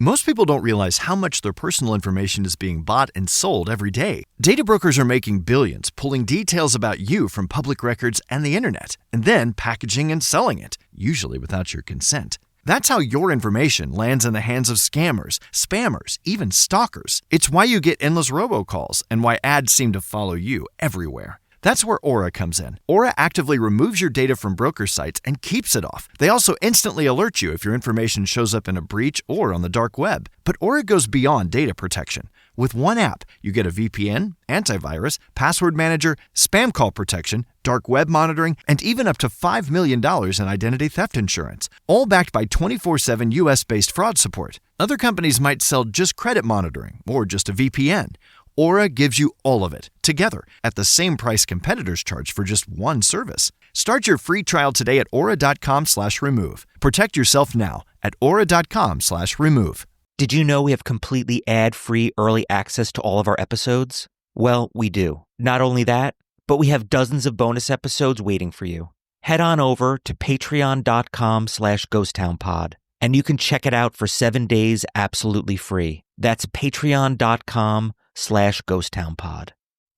Most people don't realize how much their personal information is being bought and sold every day. Data brokers are making billions, pulling details about you from public records and the internet, and then packaging and selling it, usually without your consent. That's how your information lands in the hands of scammers, spammers, even stalkers. It's why you get endless robocalls and why ads seem to follow you everywhere. That's where Aura comes in. Aura actively removes your data from broker sites and keeps it off. They also instantly alert you if your information shows up in a breach or on the dark web. But Aura goes beyond data protection. With one app, you get a VPN, antivirus, password manager, spam call protection, dark web monitoring, and even up to $5 million in identity theft insurance. All backed by 24/7 US-based fraud support. Other companies might sell just credit monitoring or just a VPN. Aura gives you all of it, together, at the same price competitors charge for just one service. Start your free trial today at aura.com/remove. Protect yourself now at aura.com/remove. Did you know we have completely ad-free early access to all of our episodes? Well, we do. Not only that, but we have dozens of bonus episodes waiting for you. Head on over to patreon.com/ghosttownpod, and you can check it out for 7 days absolutely free. That's patreon.com/ghosttownpod.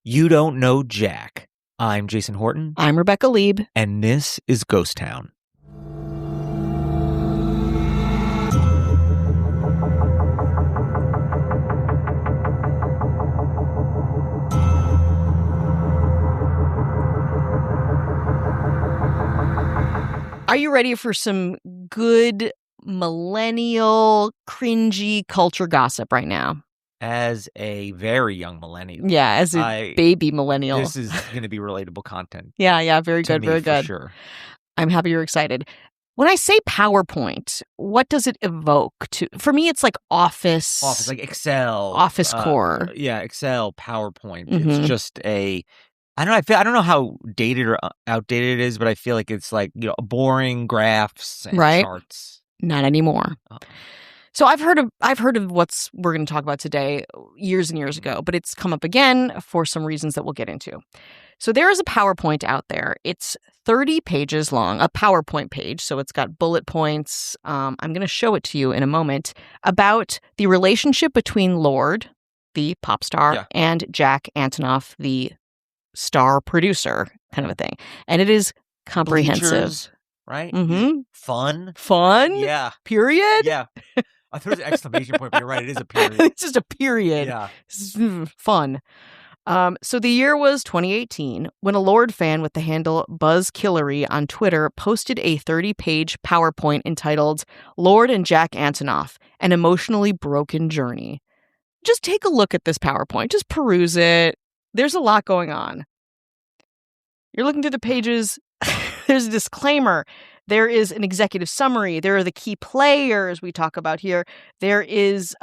You don't know Jack. I'm Jason Horton. I'm Rebecca Lieb. And this is Ghost Town. Are you ready for some good millennial, cringy culture gossip right now? As a very young millennial. Yeah, as a baby millennial. This is going to be relatable content. Yeah, very good, very good. For sure. I'm happy you're excited. When I say PowerPoint, what does it evoke to? For me, it's like Office, like Excel. Office core. Yeah, Excel, PowerPoint. Mm-hmm. It's just I don't know how dated or outdated it is, but I feel like it's like, boring graphs and charts. Not anymore. Oh. So I've heard of what we're going to talk about today years and years ago, but it's come up again for some reasons that we'll get into. So there is a PowerPoint out there. It's 30 pages long, a PowerPoint page. So it's got bullet points. I'm going to show it to you in a moment about the relationship between Lorde, the pop star, and Jack Antonoff, the star producer, kind of a thing. And it is comprehensive. Bleachers, right? Mm-hmm. Fun. Yeah. Period? Yeah. I thought it was an exclamation point, but you're right. It is a period. It's just a period. Yeah. Fun. So the year was 2018 when a Lorde fan with the handle BuzzKillery on Twitter posted a 30-page PowerPoint entitled Lorde and Jack Antonoff, An Emotionally Broken Journey. Just take a look at this PowerPoint. Just peruse it. There's a lot going on. You're looking through the pages. There's a disclaimer. There is an executive summary. There are the key players we talk about here. There is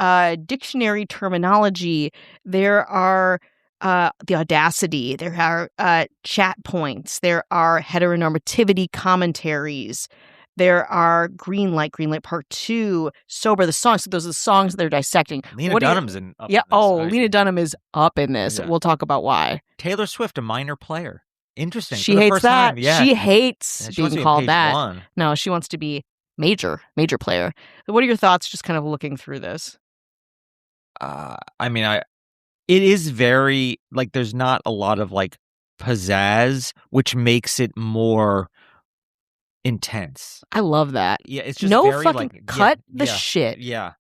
dictionary terminology. There are the audacity. There are chat points. There are heteronormativity commentaries. There are Green Light Part 2, Sober, the songs. So those are the songs that they're dissecting. Lena Dunham's up in this. Lena Dunham is up in this. Yeah. We'll talk about why. Taylor Swift, a minor player. Interesting. She hates that. Yeah. She hates being called that. One. No, she wants to be major player. What are your thoughts just kind of looking through this? It is very, there's not a lot of, pizzazz, which makes it more intense. I love that. Yeah, it's just no very, fucking cut the shit. Yeah.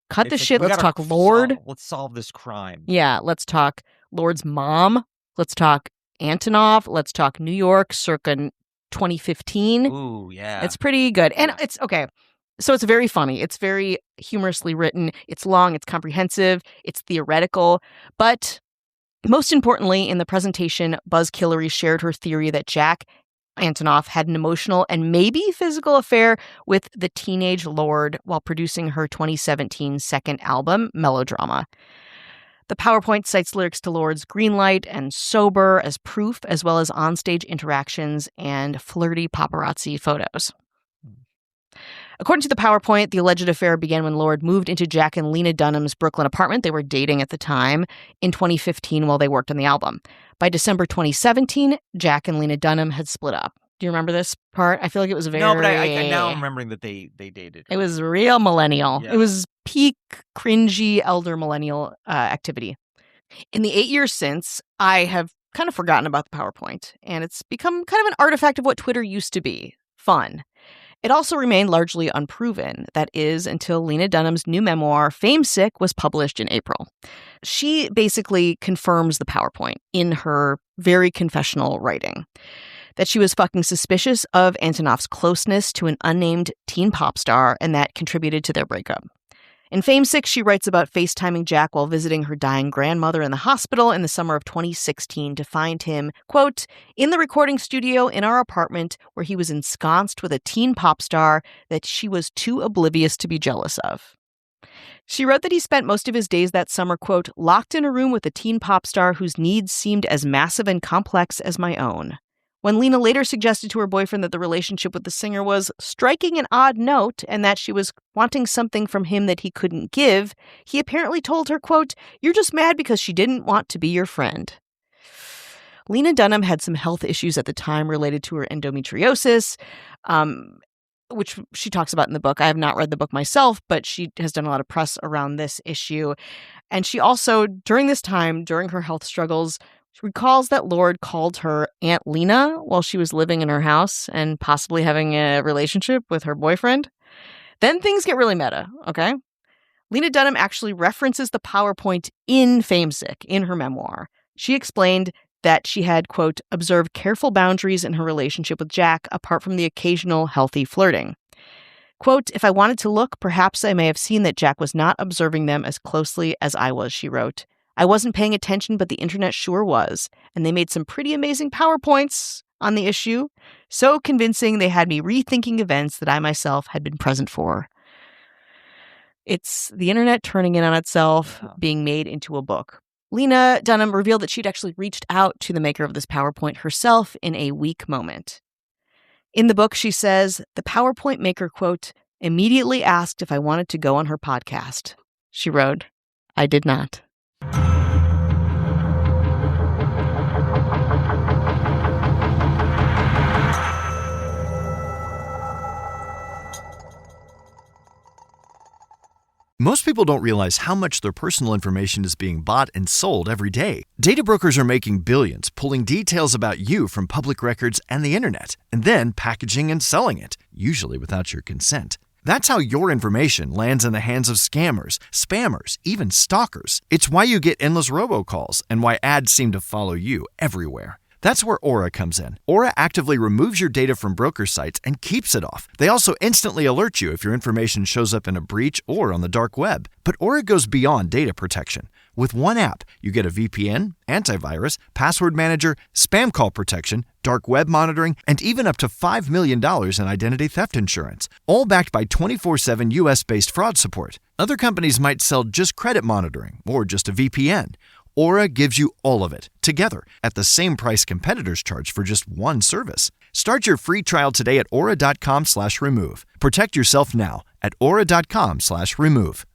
Cut the shit. Let's talk Lorde. Let's solve this crime. Yeah, let's talk Lorde's mom. Let's talk Antonoff. Let's talk New York circa 2015. Ooh, yeah. It's pretty good. And it's okay. So it's very funny. It's very humorously written. It's long. It's comprehensive. It's theoretical. But most importantly, in the presentation, BuzzKillery shared her theory that Jack Antonoff had an emotional and maybe physical affair with the teenage Lorde while producing her 2017 second album, Melodrama. The PowerPoint cites lyrics to Lorde's Green Light and Sober as proof, as well as onstage interactions and flirty paparazzi photos. According to the PowerPoint, the alleged affair began when Lorde moved into Jack and Lena Dunham's Brooklyn apartment. They were dating at the time in 2015 while they worked on the album. By December 2017, Jack and Lena Dunham had split up. Do you remember this part? I feel like it was very... No, but I now I'm remembering that they dated. It was real millennial. Yeah. It was peak cringy elder millennial activity. In the 8 years since, I have kind of forgotten about the PowerPoint, and it's become kind of an artifact of what Twitter used to be, fun. It also remained largely unproven, that is, until Lena Dunham's new memoir, Fame Sick, was published in April. She basically confirms the PowerPoint in her very confessional writing, that she was fucking suspicious of Antonoff's closeness to an unnamed teen pop star, and that contributed to their breakup. In Fame Sick, she writes about FaceTiming Jack while visiting her dying grandmother in the hospital in the summer of 2016 to find him, quote, in the recording studio in our apartment where he was ensconced with a teen pop star that she was too oblivious to be jealous of. She wrote that he spent most of his days that summer, quote, locked in a room with a teen pop star whose needs seemed as massive and complex as my own. When Lena later suggested to her boyfriend that the relationship with the singer was striking an odd note and that she was wanting something from him that he couldn't give, he apparently told her, quote, you're just mad because she didn't want to be your friend. Lena Dunham had some health issues at the time related to her endometriosis, which she talks about in the book. I have not read the book myself, but she has done a lot of press around this issue. And she also, during this time, during her health struggles, she recalls that Lorde called her Aunt Lena while she was living in her house and possibly having a relationship with her boyfriend. Then things get really meta, okay? Lena Dunham actually references the PowerPoint in Fame Sick, in her memoir. She explained that she had, quote, observed careful boundaries in her relationship with Jack apart from the occasional healthy flirting. Quote, if I wanted to look, perhaps I may have seen that Jack was not observing them as closely as I was, she wrote. I wasn't paying attention, but the internet sure was, and they made some pretty amazing PowerPoints on the issue, so convincing they had me rethinking events that I myself had been present for. It's the internet turning in on itself, being made into a book. Lena Dunham revealed that she'd actually reached out to the maker of this PowerPoint herself in a weak moment. In the book, she says, the PowerPoint maker, quote, immediately asked if I wanted to go on her podcast. She wrote, I did not. Most people don't realize how much their personal information is being bought and sold every day. Data brokers are making billions, pulling details about you from public records and the internet, and then packaging and selling it, usually without your consent. That's how your information lands in the hands of scammers, spammers, even stalkers. It's why you get endless robocalls and why ads seem to follow you everywhere. That's where Aura comes in. Aura actively removes your data from broker sites and keeps it off. They also instantly alert you if your information shows up in a breach or on the dark web. But Aura goes beyond data protection. With one app, you get a VPN, antivirus, password manager, spam call protection, dark web monitoring, and even up to $5 million in identity theft insurance, all backed by 24/7 US-based fraud support. Other companies might sell just credit monitoring or just a VPN. Aura gives you all of it, together, at the same price competitors charge for just one service. Start your free trial today at aura.com/remove. Protect yourself now at aura.com/remove.